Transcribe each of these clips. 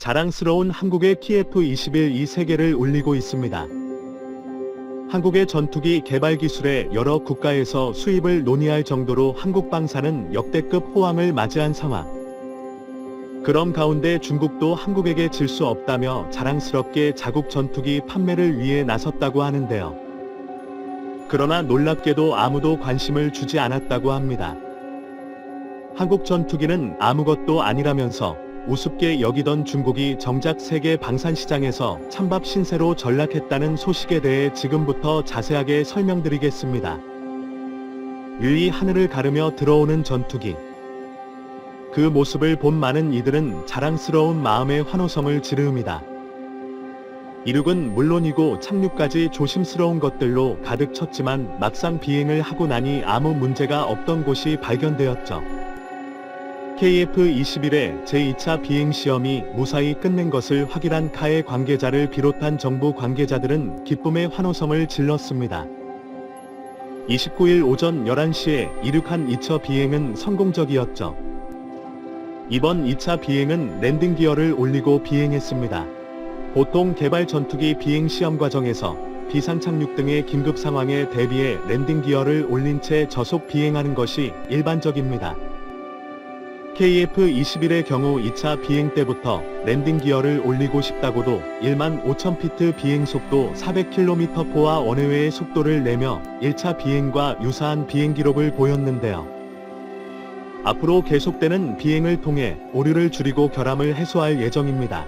자랑스러운 한국의 TF-21 이 세계를 울리고 있습니다. 한국의 전투기 개발 기술에 여러 국가에서 수입을 논의할 정도로 한국 방산은 역대급 호황을 맞이한 상황. 그런 가운데 중국도 한국에게 질 수 없다며 자랑스럽게 자국 전투기 판매를 위해 나섰다고 하는데요. 그러나 놀랍게도 아무도 관심을 주지 않았다고 합니다. 한국 전투기는 아무것도 아니라면서 우습게 여기던 중국이 정작 세계 방산 시장에서 찬밥 신세로 전락했다는 소식에 대해 지금부터 자세하게 설명드리겠습니다. 유이 하늘을 가르며 들어오는 전투기. 그 모습을 본 많은 이들은 자랑스러운 마음에 환호성을 지르입니다. 이륙은 물론이고 착륙까지 조심스러운 것들로 가득 쳤지만 막상 비행을 하고 나니 아무 문제가 없던 곳이 발견되었죠. KF-21의 제2차 비행시험이 무사히 끝낸 것을 확인한 카의 관계자를 비롯한 정부 관계자들은 기쁨의 환호성을 질렀습니다. 29일 오전 11시에 이륙한 2차 비행은 성공적이었죠. 이번 2차 비행은 랜딩 기어를 올리고 비행했습니다. 보통 개발 전투기 비행 시험 과정에서 비상 착륙 등의 긴급 상황에 대비해 랜딩 기어를 올린 채 저속 비행하는 것이 일반적입니다. KF-21의 경우 2차 비행 때부터 랜딩 기어를 올리고 싶다고도 15,000피트 비행 속도 400km/h와 원외의 속도를 내며 1차 비행과 유사한 비행 기록을 보였는데요. 앞으로 계속되는 비행을 통해 오류를 줄이고 결함을 해소할 예정입니다.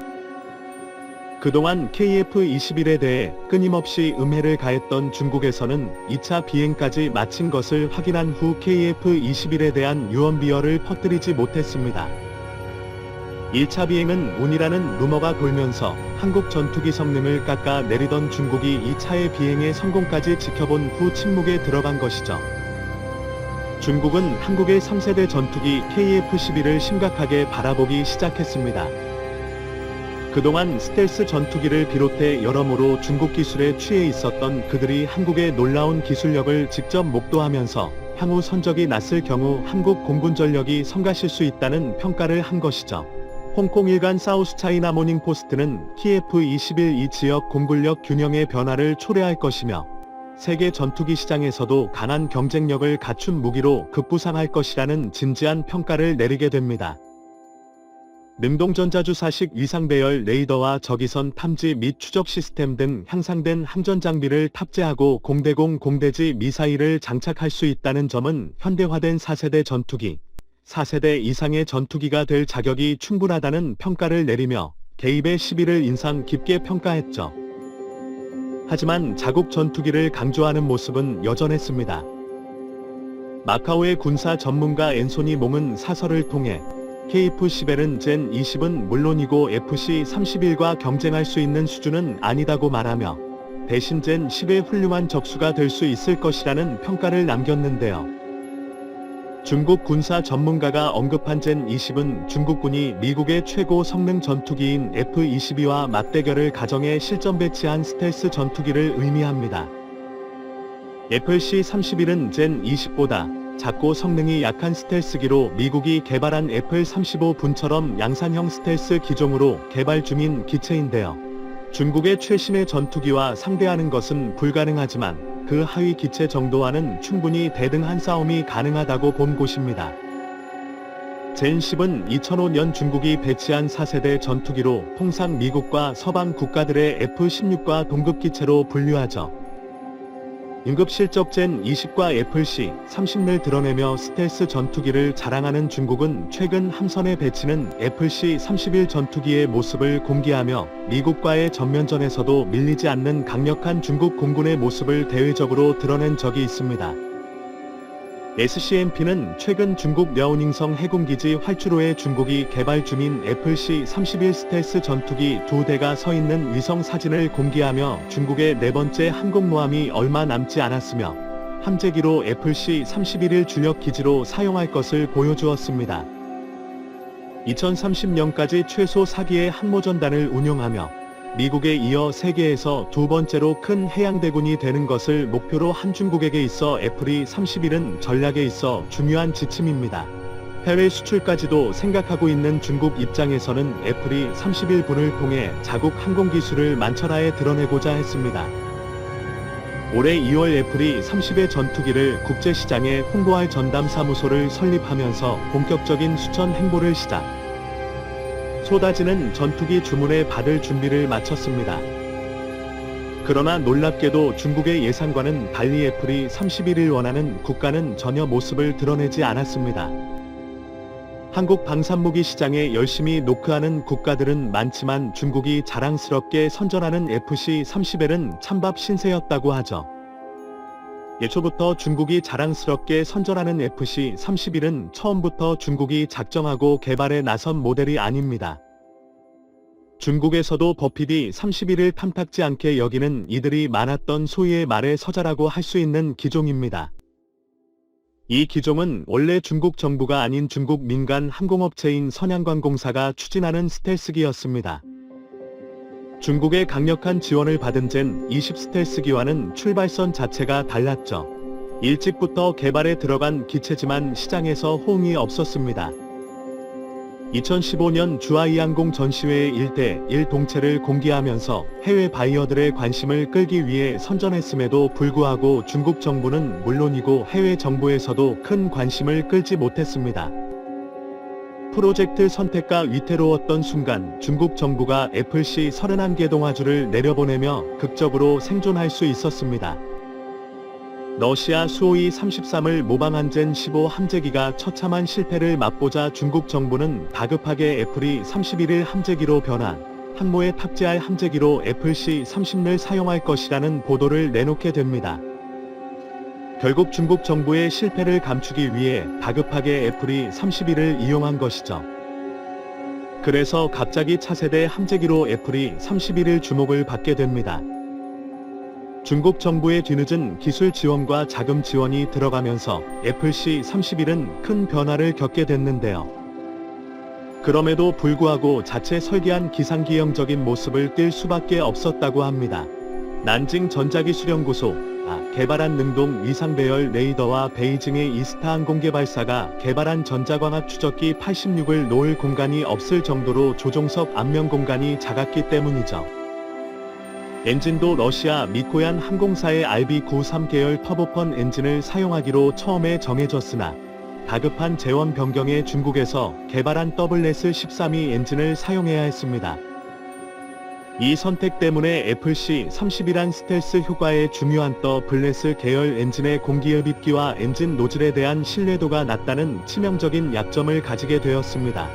그동안 KF-21에 대해 끊임없이 음해를 가했던 중국에서는 2차 비행까지 마친 것을 확인한 후 KF-21에 대한 유언비어를 퍼뜨리지 못했습니다. 1차 비행은 운이라는 루머가 돌면서 한국 전투기 성능을 깎아 내리던 중국이 2차의 비행의 성공까지 지켜본 후 침묵에 들어간 것이죠. 중국은 한국의 3세대 전투기 KF-11을 심각하게 바라보기 시작했습니다. 그동안 스텔스 전투기를 비롯해 여러모로 중국 기술에 취해 있었던 그들이 한국의 놀라운 기술력을 직접 목도하면서 향후 선적이 났을 경우 한국 공군 전력이 성가실 수 있다는 평가를 한 것이죠. 홍콩 일간 사우스차이나 모닝포스트는 TF-21 이 지역 공군력 균형의 변화를 초래할 것이며 세계 전투기 시장에서도 강한 경쟁력을 갖춘 무기로 급부상할 것이라는 진지한 평가를 내리게 됩니다. 능동전자주사식 위상배열 레이더와 적위선 탐지 및 추적 시스템 등 향상된 함전 장비를 탑재하고 공대공 공대지 미사일을 장착할 수 있다는 점은 현대화된 4세대 전투기, 4세대 이상의 전투기가 될 자격이 충분하다는 평가를 내리며 개입의 시비를 인상 깊게 평가했죠. 하지만 자국 전투기를 강조하는 모습은 여전했습니다. 마카오의 군사 전문가 앤소니 몽은 사설을 통해 KF-11은 젠 20은 물론이고 FC-31과 경쟁할 수 있는 수준은 아니다고 말하며 대신 젠 10의 훌륭한 적수가 될 수 있을 것이라는 평가를 남겼는데요. 중국 군사 전문가가 언급한 젠 20은 중국군이 미국의 최고 성능 전투기인 F-22와 맞대결을 가정해 실전 배치한 스텔스 전투기를 의미합니다. FC-31은 젠 20보다 작고 성능이 약한 스텔스기로 미국이 개발한 F-35분처럼 양산형 스텔스 기종으로 개발 중인 기체인데요. 중국의 최신의 전투기와 상대하는 것은 불가능하지만 그 하위 기체 정도와는 충분히 대등한 싸움이 가능하다고 본 곳입니다. 젠10은 2005년 중국이 배치한 4세대 전투기로 통상 미국과 서방 국가들의 F-16과 동급 기체로 분류하죠. 임급 실적 젠 20과 FC-30을 드러내며 스텔스 전투기를 자랑하는 중국은 최근 함선에 배치는 FC-31 전투기의 모습을 공개하며 미국과의 전면전에서도 밀리지 않는 강력한 중국 공군의 모습을 대외적으로 드러낸 적이 있습니다. SCMP는 최근 중국 려오닝성 해군기지 활주로에 중국이 개발 중인 FC-31 스텔스 전투기 2대가 서 있는 위성 사진을 공개하며 중국의 네 번째 항공모함이 얼마 남지 않았으며 함재기로 FC-31을 주력 기지로 사용할 것을 보여주었습니다. 2030년까지 최소 4기의 항모전단을 운용하며 미국에 이어 세계에서 두 번째로 큰 해양대군이 되는 것을 목표로 한 중국에게 있어 F-31은 전략에 있어 중요한 지침입니다. 해외 수출까지도 생각하고 있는 중국 입장에서는 애플이 31분을 통해 자국 항공 기술을 만천하에 드러내고자 했습니다. 올해 2월 애플이 30의 전투기를 국제시장에 홍보할 전담 사무소를 설립하면서 본격적인 수천 행보를 시작. 쏟아지는 전투기 주문에 받을 준비를 마쳤습니다. 그러나 놀랍게도 중국의 예상과는 달리 애플이 31일 원하는 국가는 전혀 모습을 드러내지 않았습니다. 한국 방산무기 시장에 열심히 노크하는 국가들은 많지만 중국이 자랑스럽게 선전하는 FC-30L은 찬밥 신세였다고 하죠. 예초부터 중국이 자랑스럽게 선전하는 FC-31은 처음부터 중국이 작정하고 개발에 나선 모델이 아닙니다. 중국에서도 버핏이 31을 탐탁지 않게 여기는 이들이 많았던 소위의 말의 서자라고 할 수 있는 기종입니다. 이 기종은 원래 중국 정부가 아닌 중국 민간 항공업체인 선양관공사가 추진하는 스텔스기였습니다. 중국의 강력한 지원을 받은 젠20 스텔스기와는 출발선 자체가 달랐죠. 일찍부터 개발에 들어간 기체지만 시장에서 호응이 없었습니다. 2015년 주하이항공 전시회의 1대1 동체를 공개하면서 해외 바이어들의 관심을 끌기 위해 선전했음에도 불구하고 중국 정부는 물론이고 해외 정부에서도 큰 관심을 끌지 못했습니다. 프로젝트 선택가 위태로웠던 순간 중국 정부가 애플C 31개 동아주를 내려보내며 극적으로 생존할 수 있었습니다. 러시아 수호이 33을 모방한 젠15 함재기가 처참한 실패를 맛보자 중국 정부는 다급하게 애플이 31일 함재기로 변환, 항모에 탑재할 함재기로 애플C 30를 사용할 것이라는 보도를 내놓게 됩니다. 결국 중국 정부의 실패를 감추기 위해 다급하게 애플이 31을 이용한 것이죠. 그래서 갑자기 차세대 함재기로 애플이 31일 주목을 받게 됩니다. 중국 정부의 뒤늦은 기술 지원과 자금 지원이 들어가면서 애플C 31은 큰 변화를 겪게 됐는데요. 그럼에도 불구하고 자체 설계한 기상기형적인 모습을 띌 수밖에 없었다고 합니다. 난징 전자기술연구소 개발한 능동 위상배열 레이더와 베이징의 이스타 항공개발사가 개발한 전자광학 추적기 86을 놓을 공간이 없을 정도로 조종석 앞면 공간이 작았기 때문이죠. 엔진도 러시아 미코얀 항공사의 RB93 계열 터보펀 엔진을 사용하기로 처음에 정해졌으나 다급한 재원 변경에 중국에서 개발한 WS-13E 엔진을 사용해야 했습니다. 이 선택 때문에 애플C 30이란 스텔스 효과에 중요한 WS 계열 엔진의 공기흡입기와 엔진 노즐에 대한 신뢰도가 낮다는 치명적인 약점을 가지게 되었습니다.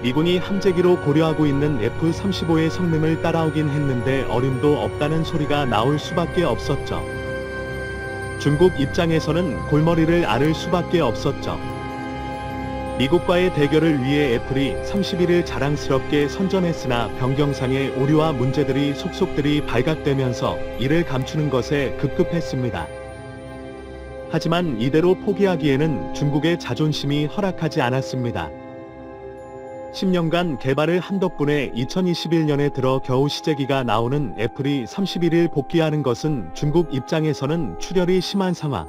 미군이 함재기로 고려하고 있는 F-35의 성능을 따라오긴 했는데 어림도 없다는 소리가 나올 수밖에 없었죠. 중국 입장에서는 골머리를 앓을 수밖에 없었죠. 미국과의 대결을 위해 애플이 31일 자랑스럽게 선전했으나 변경상의 오류와 문제들이 속속들이 발각되면서 이를 감추는 것에 급급했습니다. 하지만 이대로 포기하기에는 중국의 자존심이 허락하지 않았습니다. 10년간 개발을 한 덕분에 2021년에 들어 겨우 시제기가 나오는 애플이 31일 복귀하는 것은 중국 입장에서는 출혈이 심한 상황,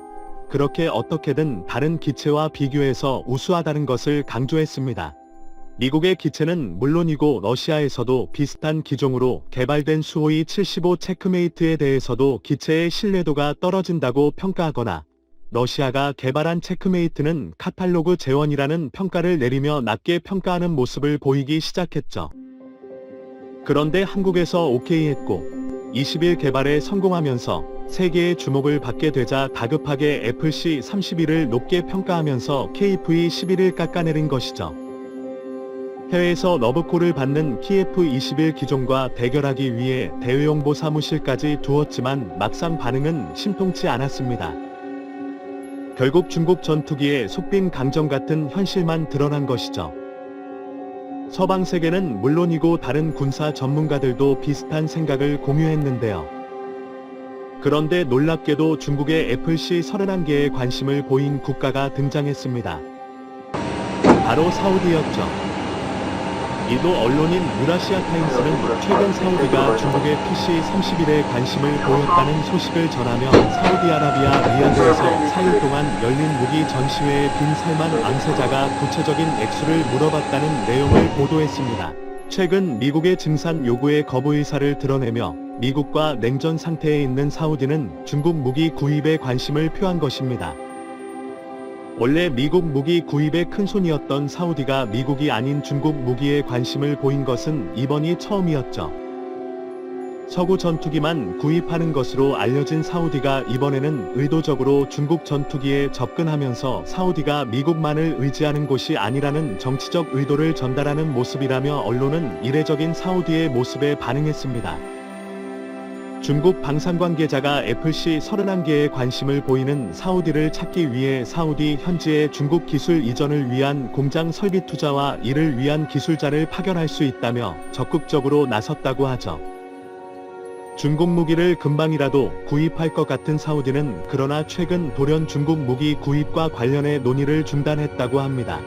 그렇게 어떻게든 다른 기체와 비교해서 우수하다는 것을 강조했습니다. 미국의 기체는 물론이고 러시아에서도 비슷한 기종으로 개발된 수호이 75 체크메이트에 대해서도 기체의 신뢰도가 떨어진다고 평가하거나 러시아가 개발한 체크메이트는 카탈로그 재원이라는 평가를 내리며 낮게 평가하는 모습을 보이기 시작했죠. 그런데 한국에서 오케이 했고 20일 개발에 성공하면서 세계의 주목을 받게 되자 다급하게 애플C 31을 높게 평가하면서 KF-21을 깎아내린 것이죠. 해외에서 러브콜을 받는 KF-21 기종과 대결하기 위해 대외홍보 사무실까지 두었지만 막상 반응은 심통치 않았습니다. 결국 중국 전투기의 속빈 강정 같은 현실만 드러난 것이죠. 서방 세계는 물론이고 다른 군사 전문가들도 비슷한 생각을 공유했는데요. 그런데 놀랍게도 중국의 애플C 31개에 관심을 보인 국가가 등장했습니다. 바로 사우디였죠. 이도 언론인 유라시아 타임스는 최근 사우디가 중국의 PC-31에 관심을 보였다는 소식을 전하며 사우디아라비아 리야드에서 4일 동안 열린 무기 전시회의 빈 살만 암세자가 구체적인 액수를 물어봤다는 내용을 보도했습니다. 최근 미국의 증산 요구에 거부 의사를 드러내며 미국과 냉전 상태에 있는 사우디는 중국 무기 구입에 관심을 표한 것입니다. 원래 미국 무기 구입에 큰손이었던 사우디가 미국이 아닌 중국 무기에 관심을 보인 것은 이번이 처음이었죠. 서구 전투기만 구입하는 것으로 알려진 사우디가 이번에는 의도적으로 중국 전투기에 접근하면서 사우디가 미국만을 의지하는 곳이 아니라는 정치적 의도를 전달하는 모습이라며 언론은 이례적인 사우디의 모습에 반응했습니다. 중국 방산 관계자가 FC-31개에 관심을 보이는 사우디를 찾기 위해 사우디 현지에 중국 기술 이전을 위한 공장 설비 투자와 이를 위한 기술자를 파견할 수 있다며 적극적으로 나섰다고 하죠. 중국 무기를 금방이라도 구입할 것 같은 사우디는 그러나 최근 돌연 중국 무기 구입과 관련해 논의를 중단했다고 합니다.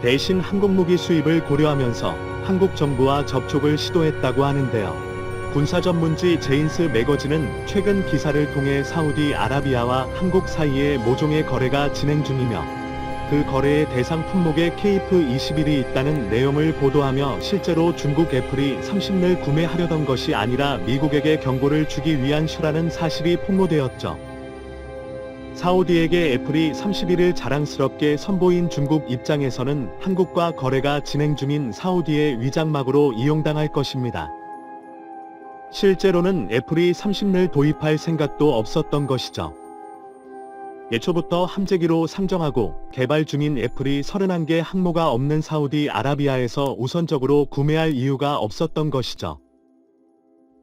대신 한국 무기 수입을 고려하면서 한국 정부와 접촉을 시도했다고 하는데요. 군사 전문지 제인스 매거진은 최근 기사를 통해 사우디아라비아와 한국 사이에 모종의 거래가 진행 중이며 그 거래의 대상 품목에 KF-21이 있다는 내용을 보도하며 실제로 중국 애플이 30를 구매하려던 것이 아니라 미국에게 경고를 주기 위한 슈라는 사실이 폭로되었죠. 사우디에게 애플이 31을 자랑스럽게 선보인 중국 입장에서는 한국과 거래가 진행 중인 사우디의 위장막으로 이용당할 것입니다. 실제로는 애플이 30를 도입할 생각도 없었던 것이죠. 예초부터 함재기로 상정하고 개발 중인 애플이 31개 항모가 없는 사우디아라비아에서 우선적으로 구매할 이유가 없었던 것이죠.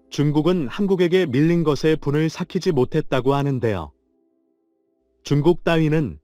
중국은 한국에게 밀린 것에 분을 삭히지 못했다고 하는데요. 중국 따위는